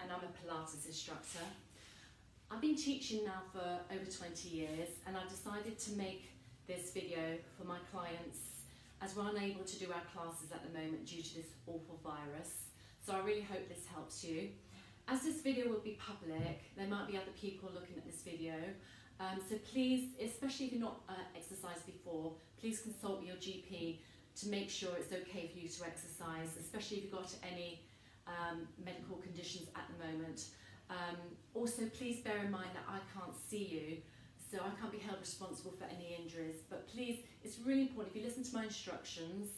and I'm a Pilates instructor. I've been teaching now for over 20 years, and I've decided to make this video for my clients as we're unable to do our classes at the moment due to this awful virus. So I really hope this helps you. As this video will be public, there might be other people looking at this video. So please, especially if you've not exercised before, please consult with your GP to make sure it's okay for you to exercise, especially if you've got any medical conditions at the moment. Also, please bear in mind that I can't see you, so I can't be held responsible for any injuries. But please, it's really important, if you listen to my instructions,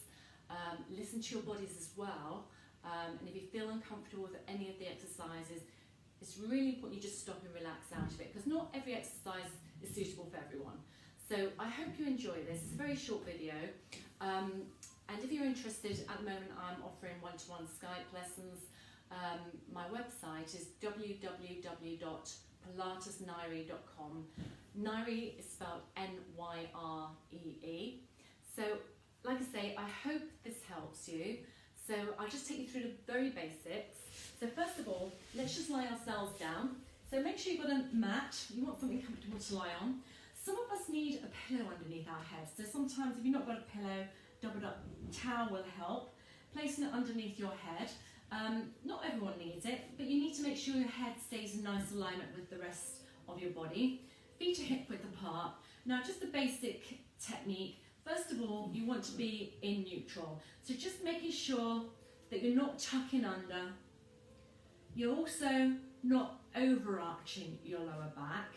listen to your bodies as well, and if you feel uncomfortable with any of the exercises, it's really important you just stop and relax out of it, because not every exercise is suitable for everyone. So I hope you enjoy this. It's a very short video. And if you're interested, at the moment I'm offering one-to-one Skype lessons. My website is www.pilatesnyree.com. Nyree is spelled N-Y-R-E-E. So, like I say, I hope this helps you. So I'll just take you through the very basics. So first of all, let's just lie ourselves down. So make sure you've got a mat. You want something comfortable to lie on. Some of us need a pillow underneath our heads. So sometimes if you've not got a pillow, doubled up towel will help. Placing it underneath your head. Not everyone needs it, but you need to make sure your head stays in nice alignment with the rest of your body. Feet are hip width apart. Now just the basic technique. First of all, you want to be in neutral. So just making sure that you're not tucking under. You're also not overarching your lower back.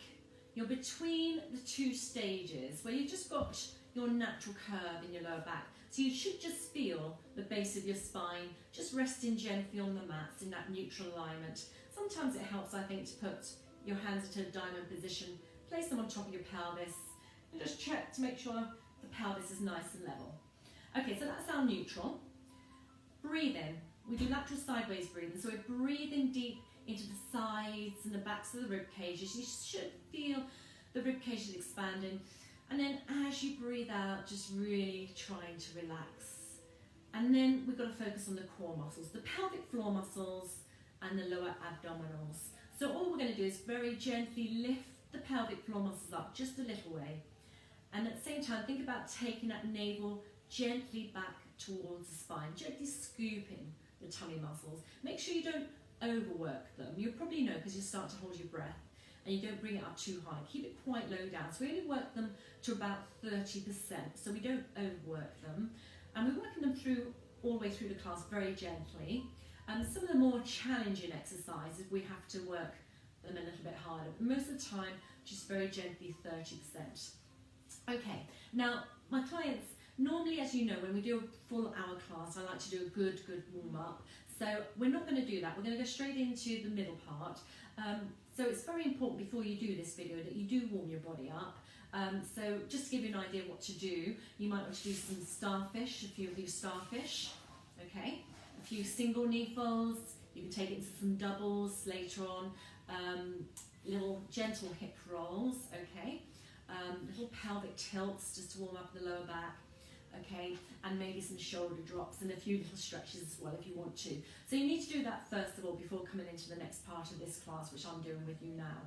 You're between the two stages where you've just got your natural curve in your lower back. So you should just feel the base of your spine, just resting gently on the mats in that neutral alignment. Sometimes it helps, I think, to put your hands into a diamond position, place them on top of your pelvis, and just check to make sure the pelvis is nice and level. Okay, so that's our neutral. Breathe in. We do lateral sideways breathing, so we're breathing deep into the sides and the backs of the rib cages. You should feel the rib cages expanding. And then as you breathe out, just really trying to relax. And then we've got to focus on the core muscles, the pelvic floor muscles and the lower abdominals. So all we're going to do is very gently lift the pelvic floor muscles up just a little way. And at the same time, think about taking that navel gently back towards the spine, gently scooping the tummy muscles. Make sure you don't overwork them. You'll probably know because you start to hold your breath and you don't bring it up too high. Keep it quite low down. So we only work them to about 30%, so we don't overwork them. And we're working them through all the way through the class very gently. Some of the more challenging exercises, we have to work them a little bit harder. But most of the time, just very gently 30%. Okay, now my clients, normally, as you know, when we do a full hour class, I like to do a good warm-up. So we're not going to do that. We're going to go straight into the middle part. So it's very important before you do this video that you do warm your body up. So just to give you an idea what to do, you might want to do some starfish, a few of you starfish, okay? A few single knee folds, you can take it into some doubles later on, little gentle hip rolls, okay? Little pelvic tilts just to warm up the lower back. Okay, and maybe some shoulder drops and a few little stretches as well if you want to. So you need to do that first of all before coming into the next part of this class, which I'm doing with you now.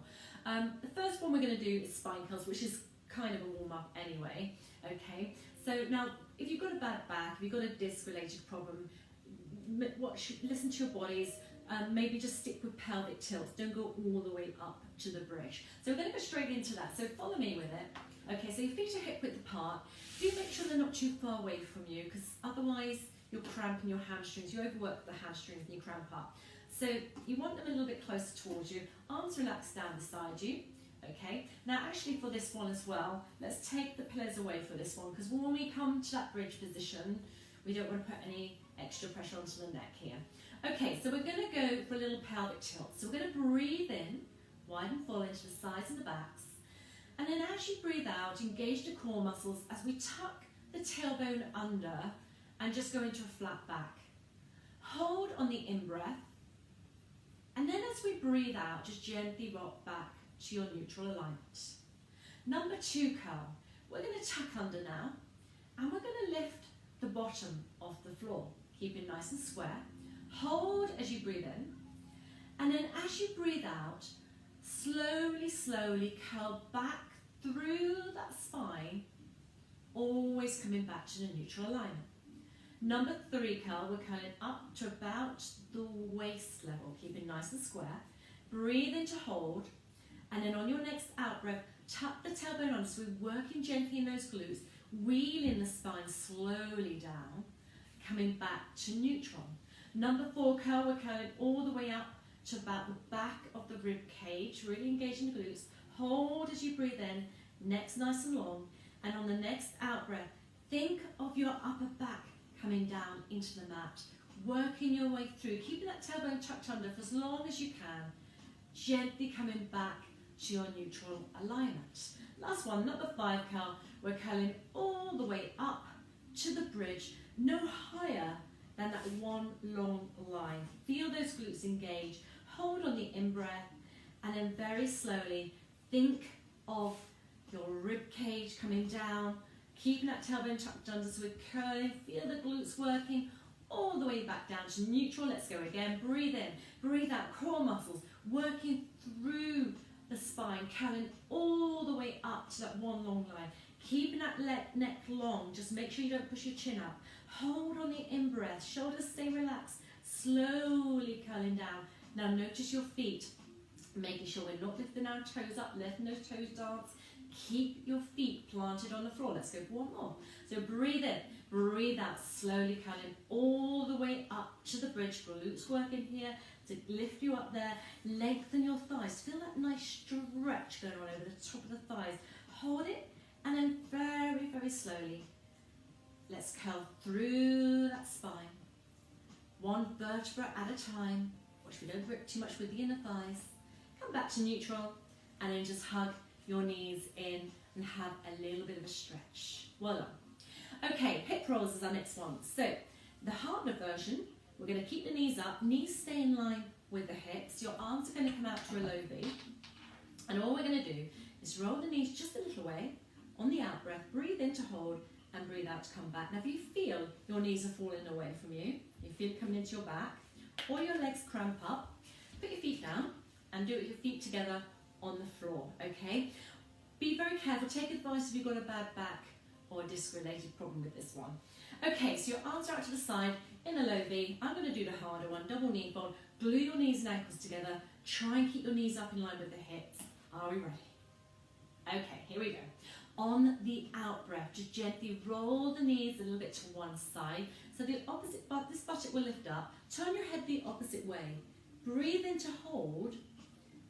The first one we're going to do is spine curls, which is kind of a warm-up anyway. Okay, so now if you've got a bad back, if you've got a disc-related problem, listen to your bodies. Maybe just stick with pelvic tilts. Don't go all the way up to the bridge. So we're going to go straight into that. So follow me with it. Okay, so your feet are hip width apart. Do make sure they're not too far away from you, because otherwise you're cramping your hamstrings. You overwork the hamstrings and you cramp up. So you want them a little bit closer towards you. Arms relaxed down beside you. Okay, now actually for this one as well, let's take the pillows away for this one, because when we come to that bridge position, we don't want to put any extra pressure onto the neck here. Okay, so we're going to go for a little pelvic tilt. So we're going to breathe in, widen full into the sides and the backs. And then as you breathe out, engage the core muscles as we tuck the tailbone under and just go into a flat back. Hold on the in-breath. And then as we breathe out, just gently rock back to your neutral alignment. Number 2 curl. We're going to tuck under now, and we're going to lift the bottom off the floor. Keep it nice and square. Hold as you breathe in. And then as you breathe out, slowly, slowly curl back through that spine, always coming back to the neutral alignment. Number 3 curl, we're curling up to about the waist level, keeping nice and square. Breathe in to hold, and then on your next out breath, tuck the tailbone under, so we're working gently in those glutes, wheeling the spine slowly down, coming back to neutral. Number 4 curl, we're curling all the way up to about the back of the rib cage, really engaging the glutes. Hold as you breathe in, neck's nice and long, and on the next out breath, think of your upper back coming down into the mat, working your way through, keeping that tailbone tucked under for as long as you can, gently coming back to your neutral alignment. Last one, number 5 curl, we're curling all the way up to the bridge, no higher than that one long line. Feel those glutes engage, hold on the in-breath, and then very slowly think of your rib cage coming down, keeping that tailbone tucked under, so we're curling, feel the glutes working all the way back down to neutral. Let's go again, breathe in, breathe out, core muscles, working through the spine, curling all the way up to that one long line, keeping that neck long, just make sure you don't push your chin up, hold on the in-breath, shoulders stay relaxed, slowly curling down. Now notice your feet, making sure we're not lifting our toes up, letting those toes dance. Keep your feet planted on the floor. Let's go for one more. So breathe in, breathe out, slowly curling all the way up to the bridge. Glutes working here to lift you up there. Lengthen your thighs. Feel that nice stretch going on over the top of the thighs. Hold it, and then very, very slowly, let's curl through that spine. One vertebra at a time. Watch we don't grip too much with the inner thighs. Come back to neutral, and then just hug your knees in and have a little bit of a stretch. Well done. Okay, hip rolls is our next one. So the harder version, we're going to keep the knees up, knees stay in line with the hips. Your arms are going to come out to a low V. And all we're going to do is roll the knees just a little way on the out breath, breathe in to hold, and breathe out to come back. Now if you feel your knees are falling away from you, you feel it coming into your back, or your legs cramp up, put your feet down and do it with your feet together on the floor, okay? Be very careful, take advice if you've got a bad back or a disc-related problem with this one. Okay, so your arms are out to the side in a low V. I'm going to do the harder one, double knee fold. Glue your knees and ankles together. Try and keep your knees up in line with the hips. Are we ready? Okay, here we go. On the out breath, just gently roll the knees a little bit to one side. So the opposite, this buttock will lift up. Turn your head the opposite way. Breathe in to hold.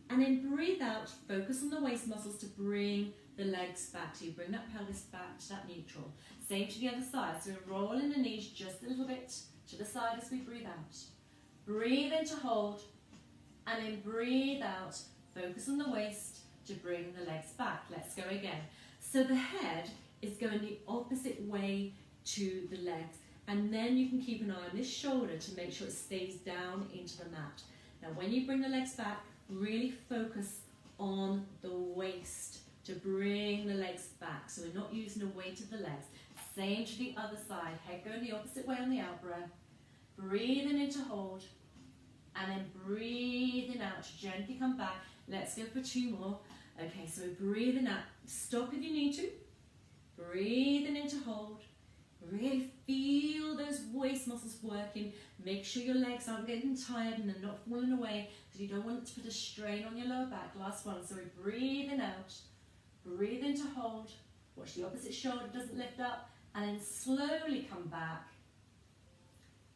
And then breathe out, focus on the waist muscles to bring the legs back. So you bring that pelvis back to that neutral. Same to the other side. So we're rolling the knees just a little bit to the side as we breathe out. Breathe in to hold, and then breathe out. Focus on the waist to bring the legs back. Let's go again. So the head is going the opposite way to the legs. And then you can keep an eye on this shoulder to make sure it stays down into the mat. Now when you bring the legs back, really focus on the waist to bring the legs back. So we're not using the weight of the legs. Same to the other side. Head going the opposite way on the out breath. Breathing in to hold. And then breathing out to gently come back. Let's go for 2 more. Okay, so we're breathing out. Stop if you need to. Breathing in to hold. Really feel those waist muscles working. Make sure your legs aren't getting tired and they're not falling away, because you don't want to put a strain on your lower back. Last one. So we're breathing out. Breathe in to hold. Watch the opposite shoulder doesn't lift up. And then slowly come back.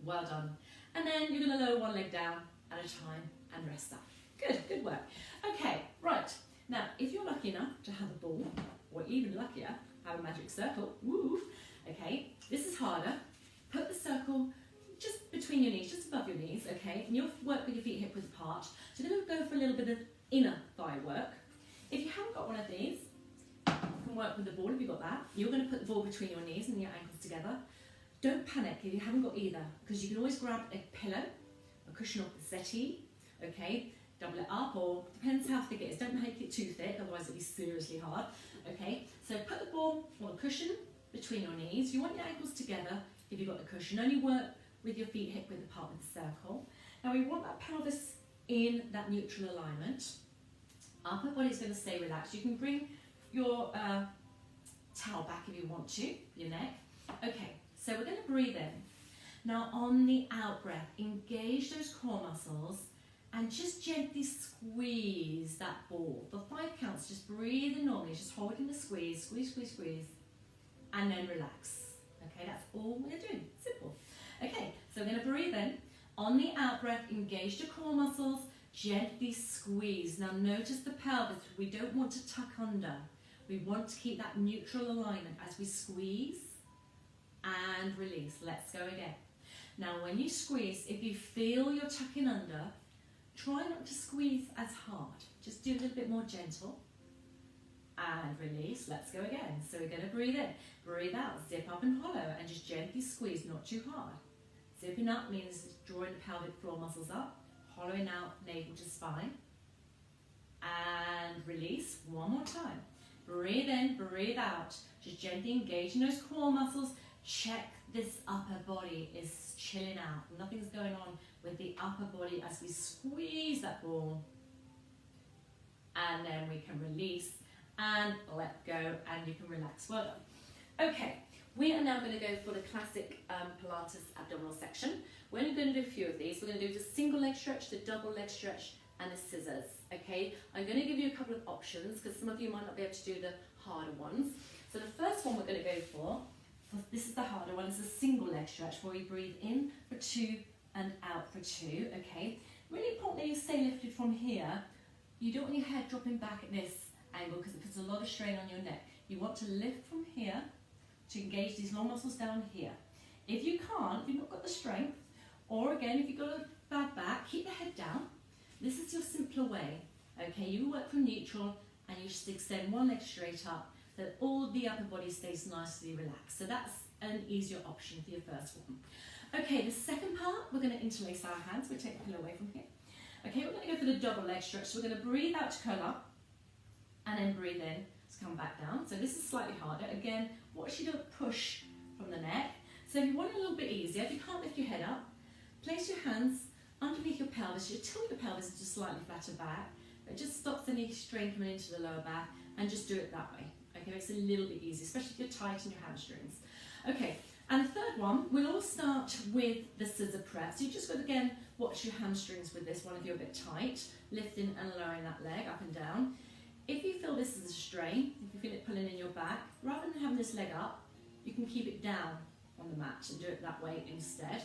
Well done. And then you're going to lower one leg down at a time and rest up. Good, good work. Okay, right. Now, if you're lucky enough to have a ball, or even luckier, have a magic circle, woo, okay, this is harder. Put the circle just between your knees, just above your knees, okay, and you'll work with your feet hip width apart. So then we'll go for a little bit of inner thigh work. If you haven't got one of these, you can work with the ball if you've got that. You're going to put the ball between your knees and your ankles together. Don't panic if you haven't got either, because you can always grab a pillow, a cushion off the settee, okay, double it up, or depends how thick it is. Don't make it too thick, otherwise it'll be seriously hard, okay. So put the ball or the cushion between your knees. You want your ankles together if you've got the cushion. Only work with your feet hip width apart with the circle. Now we want that pelvis in that neutral alignment. Upper body's going to stay relaxed. You can bring your towel back if you want to, your neck. Okay, so we're going to breathe in. Now on the out breath, engage those core muscles and just gently squeeze that ball. For 5 counts, just breathe in normally, just holding the squeeze, squeeze, squeeze, squeeze, and then relax. Okay, that's all we're doing, simple. Okay, so we're going to breathe in. On the out breath, engage the core muscles, gently squeeze. Now notice the pelvis, we don't want to tuck under. We want to keep that neutral alignment as we squeeze and release. Let's go again. Now when you squeeze, if you feel you're tucking under, try not to squeeze as hard. Just do a little bit more gentle. And release. Let's go again. So we're going to breathe in, breathe out, zip up and hollow, and just gently squeeze, not too hard. Zipping up means drawing the pelvic floor muscles up, hollowing out navel to spine. And release. One more time. Breathe in, breathe out. Just gently engaging those core muscles. Check this upper body is chilling out. Nothing's going on with the upper body as we squeeze that ball. And then we can release and let go, and you can relax. Well done. Okay, we are now going to go for the classic Pilates abdominal section. We're only going to do a few of these. We're going to do the single leg stretch, the double leg stretch, and the scissors. Okay, I'm going to give you a couple of options because some of you might not be able to do the harder ones. So the first one we're going to go for this is the harder one, is a single leg stretch where we breathe in for 2 and out for 2. Okay, really important that you stay lifted from here. You don't want your head dropping back at this angle because it puts a lot of strain on your neck. You want to lift from here to engage these long muscles down here. If you can't, if you've not got the strength, or again, if you've got a bad back, keep the head down. This is your simpler way. Okay, you work from neutral and you just extend one leg straight up, that all the upper body stays nicely relaxed. So that's an easier option for your first one. Okay, the second part, we're going to interlace our hands. We'll take the pillow away from here. Okay, we're going to go for the double leg stretch. So we're going to breathe out to curl up and then breathe in to come back down. So this is slightly harder. Again, watch you don't push from the neck. So if you want it a little bit easier, if you can't lift your head up, place your hands underneath your pelvis. You tilt your pelvis into slightly flatter back. It just stops any strain coming into the lower back, and just do it that way. Okay, makes it a little bit easier, especially if you're tight in your hamstrings. Okay, and the third one, we'll all start with the scissor press. So you just got to, again, watch your hamstrings with this one if you're a bit tight, lifting and lowering that leg up and down. If you feel this is a strain, if you feel it pulling in your back, rather than having this leg up, you can keep it down on the mat and do it that way instead.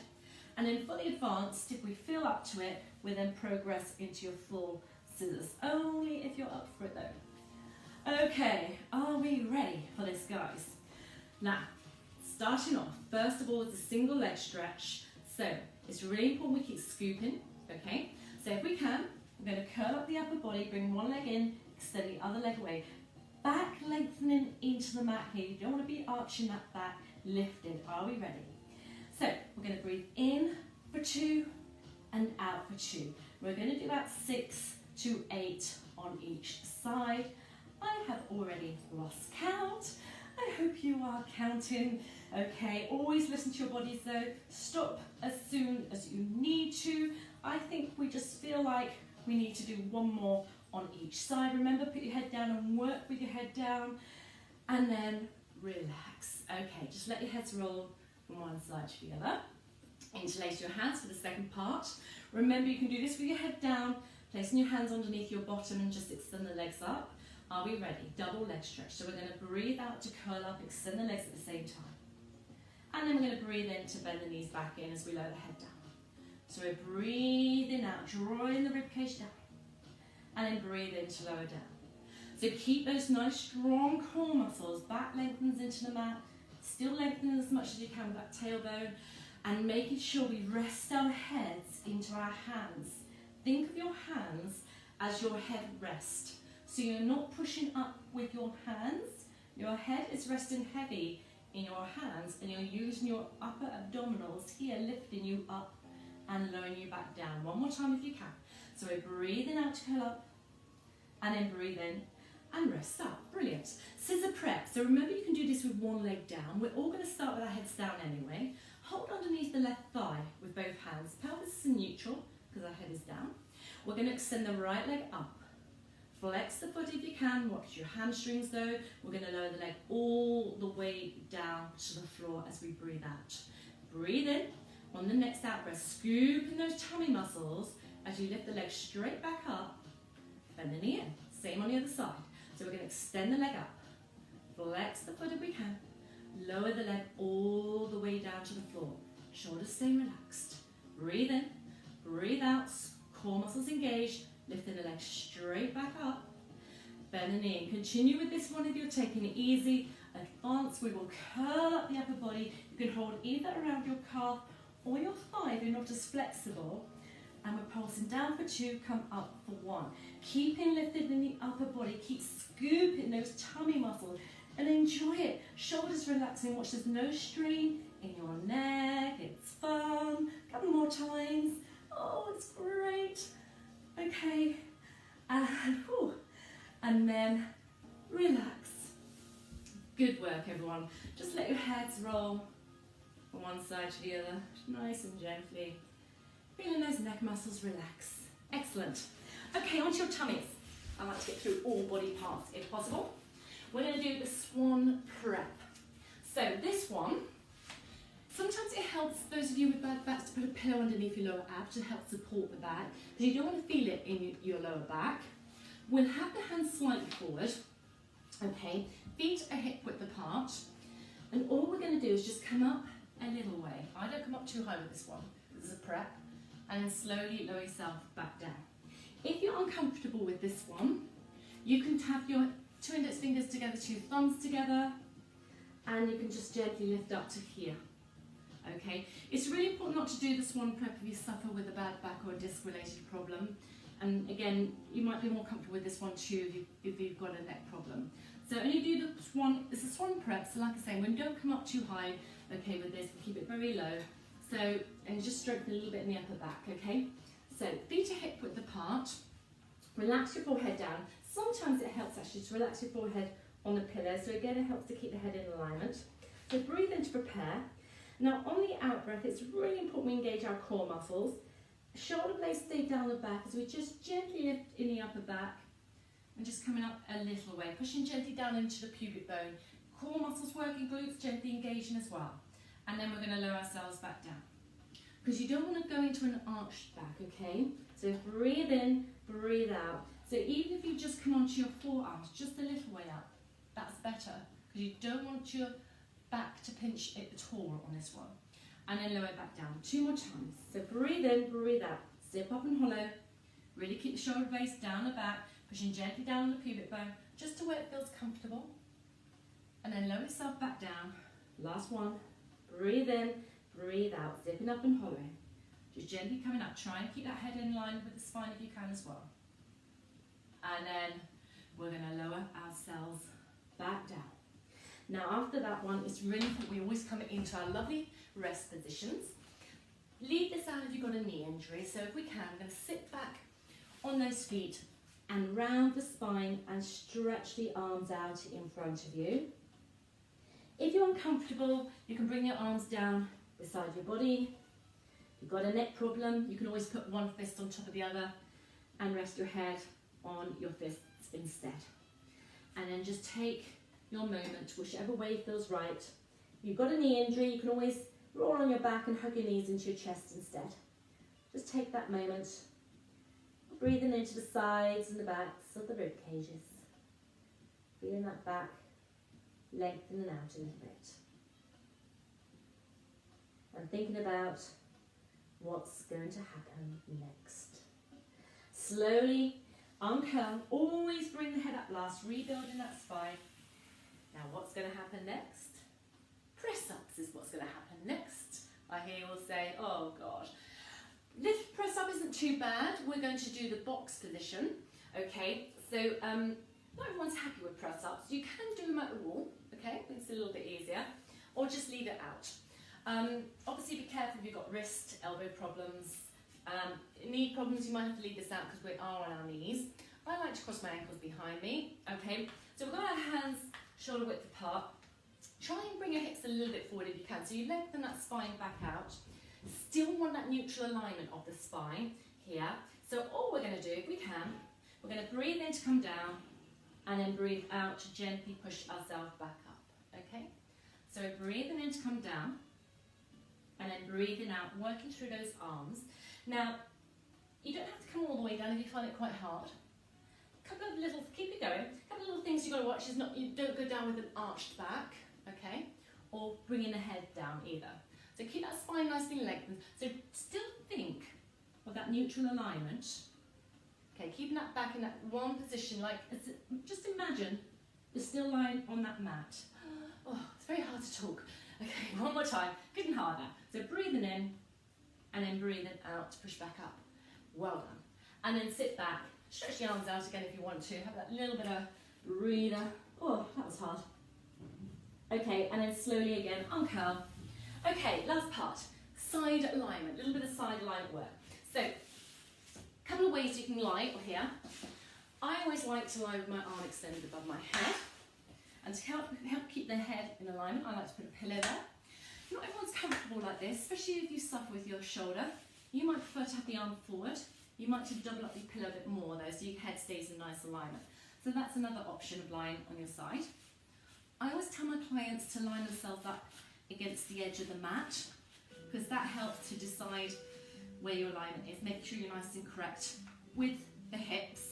And then for the advanced, if we feel up to it, we then progress into your full scissors, only if you're up for it though. Okay, are we ready for this, guys? Now, starting off, first of all, is a single leg stretch. So it's really important we keep scooping, okay? So if we can, we're going to curl up the upper body, bring one leg in, extend the other leg away. Back lengthening into the mat here. You don't want to be arching that back, lifted. Are we ready? So we're going to breathe in for 2 and out for 2. We're going to do about 6 to 8 on each side. I have already lost count. I hope you are counting. Okay, always listen to your bodies though. Stop as soon as you need to. I think we just feel like we need to do one more on each side. Remember, put your head down and work with your head down, and then relax. Okay, just let your heads roll from one side to the other. Interlace your hands for the second part. Remember, you can do this with your head down, placing your hands underneath your bottom and just extend the legs up. Are we ready? Double leg stretch. So we're going to breathe out to curl up, extend the legs at the same time. And then we're going to breathe in to bend the knees back in as we lower the head down. So we're breathing out, drawing the ribcage down. And then breathe in to lower down. So keep those nice strong core muscles. Back lengthens into the mat. Still lengthen as much as you can with that tailbone. And making sure we rest our heads into our hands. Think of your hands as your head rest. So you're not pushing up with your hands. Your head is resting heavy in your hands, and you're using your upper abdominals here, lifting you up and lowering you back down. One more time if you can. So we're breathing out to curl up, and then breathe in and rest up. Brilliant. Scissor press. So remember, you can do this with one leg down. We're all going to start with our heads down anyway. Hold underneath the left thigh with both hands. Pelvis is in neutral because our head is down. We're going to extend the right leg up. Flex the foot if you can, watch your hamstrings though. We're going to lower the leg all the way down to the floor as we breathe out. Breathe in. On the next out breath, scoop in those tummy muscles as you lift the leg straight back up, bend the knee in. Same on the other side. So we're going to extend the leg up, flex the foot if we can, lower the leg all the way down to the floor. Shoulders stay relaxed. Breathe in, breathe out, core muscles engaged, lifting the leg straight back up, bend the knee in. Continue with this one if you're taking it easy. Advance, we will curl up the upper body. You can hold either around your calf or your thigh if you're not as flexible. And we're pulsing down for 2, come up for 1. Keeping lifted in the upper body, keep scooping those tummy muscles and enjoy it. Shoulders relaxing, watch there's no strain in your neck, it's fun. A couple more times. Oh, it's great. Okay, and then relax. Good work, everyone. Just let your heads roll from one side to the other, nice and gently. Feeling those neck muscles relax. Excellent. Okay, onto your tummies. I like to get through all body parts if possible. We're going to do the swan prep. So this one, sometimes it helps those of you with bad backs to put a pillow underneath your lower abs to help support the back, because you don't want to feel it in your lower back. We'll have the hands slightly forward. Okay, feet are hip width apart. And all we're going to do is just come up a little way. I don't come up too high with this one. This is a prep. And then slowly lower yourself back down. If you're uncomfortable with this one, you can tap your 2 index fingers together, 2 thumbs together, and you can just gently lift up to here. Okay, it's really important not to do the swan prep if you suffer with a bad back or a disc related problem. And again, you might be more comfortable with this one too if you've got a neck problem. So only do the swan, it's a swan prep, so like I say, we don't come up too high, okay, with this, we keep it very low. So, and just strengthen a little bit in the upper back, okay? So, feet are hip width apart, relax your forehead down. Sometimes it helps actually to relax your forehead on the pillow, so again it helps to keep the head in alignment. So breathe in to prepare. Now on the out breath, it's really important we engage our core muscles. Shoulder blades stay down the back as we just gently lift in the upper back and just coming up a little way, pushing gently down into the pubic bone. Core muscles working, glutes gently engaging as well. And then we're going to lower ourselves back down. Because you don't want to go into an arched back, okay? So breathe in, breathe out. So even if you just come onto your forearms, just a little way up, that's better. Because you don't want your back to pinch it at all on this one. And then lower it back down 2 more times. So breathe in, breathe out. Zip up and hollow. Really keep the shoulder blades down the back, pushing gently down on the pubic bone, just to where it feels comfortable. And then lower yourself back down. Last one. Breathe in, breathe out. Zipping up and hollowing. Just gently coming up. Try and keep that head in line with the spine if you can as well. And then we're going to lower ourselves back down. Now after that one, it's really important we always come into our lovely rest positions. Leave this out if you've got a knee injury. So if we can, we're going to sit back on those feet and round the spine and stretch the arms out in front of you. If you're uncomfortable, you can bring your arms down beside your body. If you've got a neck problem, you can always put one fist on top of the other and rest your head on your fists instead. And then just take your moment, whichever way feels right. If you've got a knee injury, you can always roll on your back and hug your knees into your chest instead. Just take that moment, breathing into the sides and the backs of the rib cages. Feeling that back lengthening out a little bit. And thinking about what's going to happen next. Slowly uncurl, always bring the head up last, rebuilding that spine. Now what's going to happen next? Press-ups is what's going to happen next. I hear you all say, oh gosh. This press-up isn't too bad. We're going to do the box position. Okay, so not everyone's happy with press-ups. You can do them at the wall, okay? Makes it a little bit easier. Or just leave it out. Obviously be careful if you've got wrist, elbow problems, knee problems. You might have to leave this out because we are on our knees. I like to cross my ankles behind me, okay? So we've got our hands shoulder width apart. Try and bring your hips a little bit forward if you can. So you lengthen that spine back out. Still want that neutral alignment of the spine. here. So all we're going to do, if we can, we're going to breathe in to come down and then breathe out to gently push ourselves back up, okay? So we're breathing in to come down and then breathing out, working through those arms. Now, you don't have to come all the way down if you find it quite hard. A couple of little, keep it going, a couple of little things you've got to watch is not, you don't go down with an arched back, okay? Or bringing the head down either. So keep that spine nicely lengthened. So still think of that neutral alignment. Okay, keeping that back in that one position, like, just imagine you're still lying on that mat. Oh, it's very hard to talk. Okay, one more time, good and harder. So breathing in, and then breathing out to push back up. Well done. And then sit back, stretch the arms out again if you want to. Have that little bit of breather. Oh, that was hard. Okay, and then slowly again, uncurl. Okay, last part, side alignment, a little bit of side alignment work. So, a couple of ways you can lie or here. I always like to lie with my arm extended above my head. And to help keep the head in alignment, I like to put a pillow there. Not everyone's comfortable like this, especially if you suffer with your shoulder. You might prefer to have the arm forward. You might just double up your pillow a bit more though, so your head stays in nice alignment. So that's another option of lying on your side. I always tell my clients to line themselves up against the edge of the mat, because that helps to decide where your alignment is. Make sure you're nice and correct with the hips.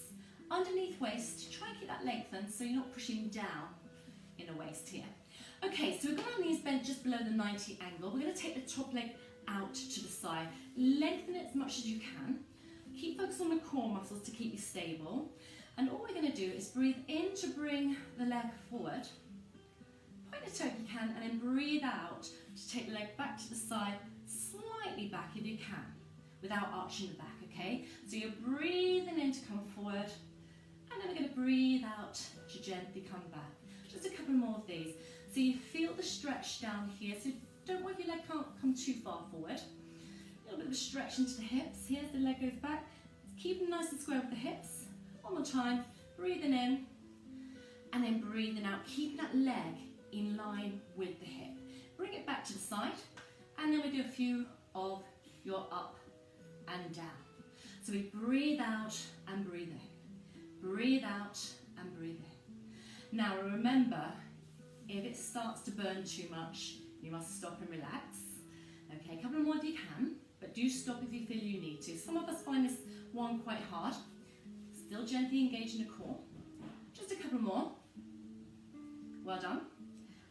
Underneath waist, try and keep that lengthened so you're not pushing down in the waist here. Okay, so we've got our knees bent just below the 90 angle. We're going to take the top leg out to the side. Lengthen it as much as you can. Keep focus on the core muscles to keep you stable. And all we're going to do is breathe in to bring the leg forward. Point the toe if you can, and then breathe out to take the leg back to the side, slightly back if you can, without arching the back, okay? So you're breathing in to come forward, and then we're going to breathe out to gently come back. Just a couple more of these. So you feel the stretch down here, so don't worry if your leg can't come too far forward. A little bit of a stretch into the hips. Here, the leg goes back. Keep them nice and square with the hips. One more time, breathing in, and then breathing out, keeping that leg in line with the hip. Bring it back to the side, and then we do a few of your up and down. So we breathe out and breathe in. Breathe out and breathe in. Now remember, if it starts to burn too much, you must stop and relax. Okay, a couple more if you can, but do stop if you feel you need to. Some of us find this one quite hard. Still gently engaging the core. Just a couple more. Well done.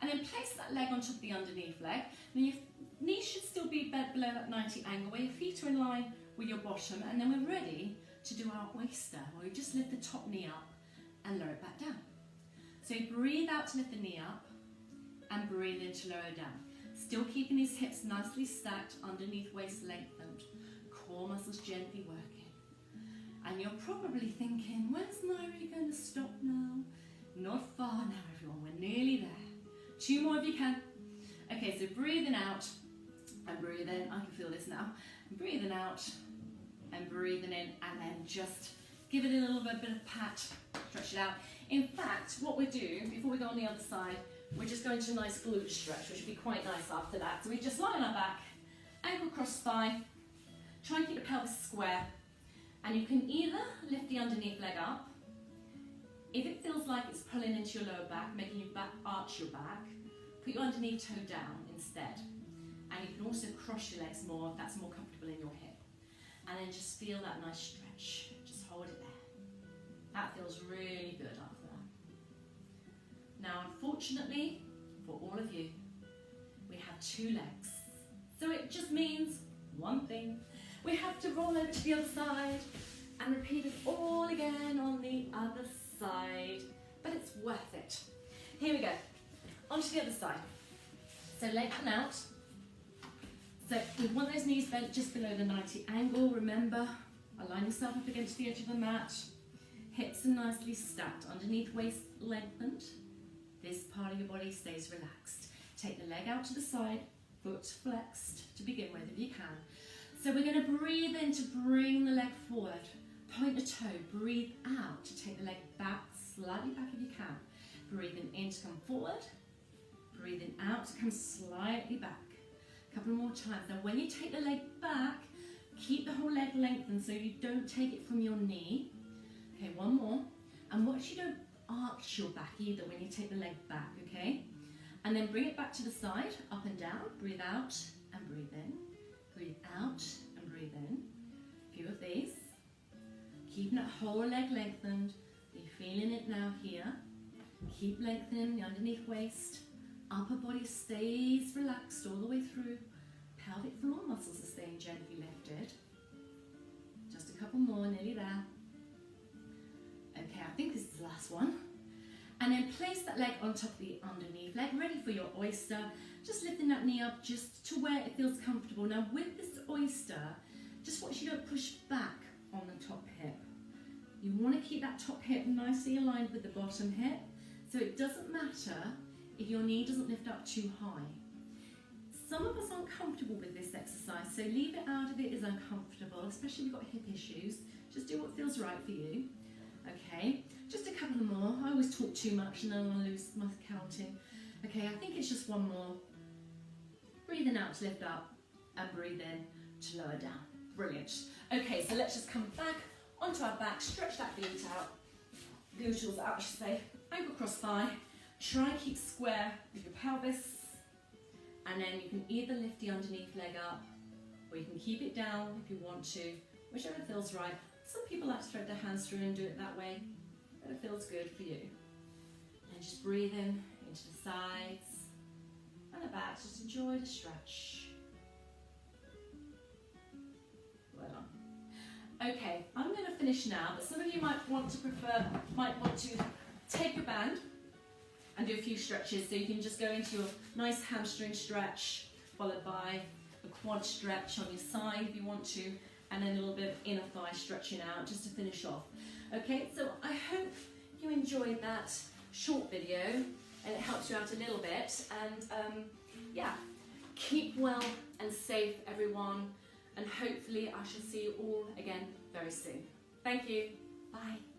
And then place that leg on top of the underneath leg. Now your knees should still be bent below that 90 angle, where your feet are in line with your bottom, and then we're ready to do our oyster, where we just lift the top knee up and lower it back down. So you breathe out to lift the knee up, and breathe in to lower down. Still keeping these hips nicely stacked, underneath waist lengthened, core muscles gently working. And you're probably thinking, when's Nyree going to stop now? Not far now, everyone, we're nearly there. 2 more if you can. Okay, so breathing out and breathe in. I can feel this now. Breathing out and breathing in, and then just give it a little bit of pat, stretch it out. In fact, what we do, before we go on the other side, we're just going to a nice glute stretch, which would be quite nice after that. So we just lie on our back, ankle cross thigh, try and keep the pelvis square, and you can either lift the underneath leg up. If it feels like it's pulling into your lower back, making you arch your back, put your underneath toe down instead. And you can also cross your legs more if that's more comfortable in your hip. And then just feel that nice stretch. Just hold it there. That feels really good after that. Now, unfortunately, for all of you, we have 2 legs. So it just means one thing. We have to roll over to the other side and repeat it all again on the other side. But it's worth it. Here we go. Onto the other side. So lengthen out. So we want those knees bent just below the 90 angle. Remember, align yourself up against the edge of the mat. Hips are nicely stacked. Underneath waist lengthened. This part of your body stays relaxed. Take the leg out to the side, foot flexed to begin with if you can. So we're going to breathe in to bring the leg forward. Point the toe, breathe out to take the leg back, slightly back if you can. Breathing in to come forward, breathing out to come slightly back. A couple more times. Now when you take the leg back, keep the whole leg lengthened so you don't take it from your knee. Okay, one more. And watch you don't arch your back either when you take the leg back, okay? And then bring it back to the side, up and down. Breathe out and breathe in. Breathe out and breathe in. A few of these. Keeping that whole leg lengthened. You're feeling it now here. Keep lengthening the underneath waist. Upper body stays relaxed all the way through. Pelvic floor muscles are staying gently lifted. Just a couple more, nearly there. Okay, I think this is the last one. And then place that leg on top of the underneath leg, ready for your oyster. Just lifting that knee up just to where it feels comfortable. Now with this oyster, just watch you don't push back on the top hip. You want to keep that top hip nicely aligned with the bottom hip, so it doesn't matter if your knee doesn't lift up too high. Some of us aren't comfortable with this exercise, so leave it out if it is uncomfortable, especially if you've got hip issues. Just do what feels right for you. Okay, just a couple more. I always talk too much and then I lose my counting. Okay, I think it's just one more. Breathing out to lift up and breathe in to lower down. Brilliant. Okay, so let's just come back onto our back, stretch that glute out. Gluteals out, I should say. Ankle cross thigh. Try and keep square with your pelvis. And then you can either lift the underneath leg up or you can keep it down if you want to, whichever feels right. Some people like to thread their hands through and do it that way, but it feels good for you. And just breathe in into the sides and the back. Just enjoy the stretch. Well done. Okay, I'm going to finish now, but some of you might want to take your band and do a few stretches, so you can just go into your nice hamstring stretch, followed by a quad stretch on your side if you want to, and then a little bit of inner thigh stretching out just to finish off. Okay, so I hope you enjoyed that short video and it helps you out a little bit. And yeah, keep well and safe, everyone, and hopefully I shall see you all again very soon. Thank you. Bye.